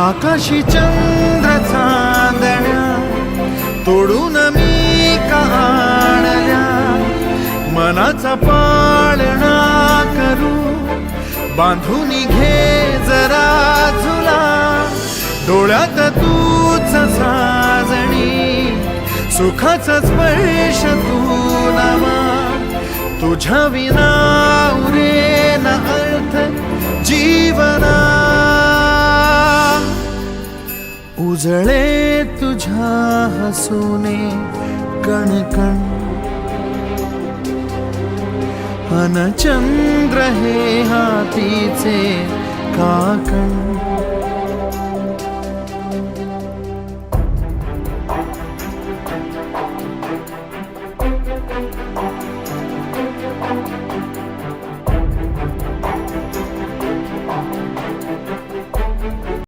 आकाशी चंद्र चांदण्या तोडून मी का आणल्या, मनाचा पाळणा करू बांधून घे जरा झुला, डोळ्यात तूच साजणी सुखाचा स्पर्श तू नामा, तुझ्या विना उरेन अर्थ जीवना, उजळे तुझ्या हसूने कणकण, अन चंद्र हे हातीचे काकण.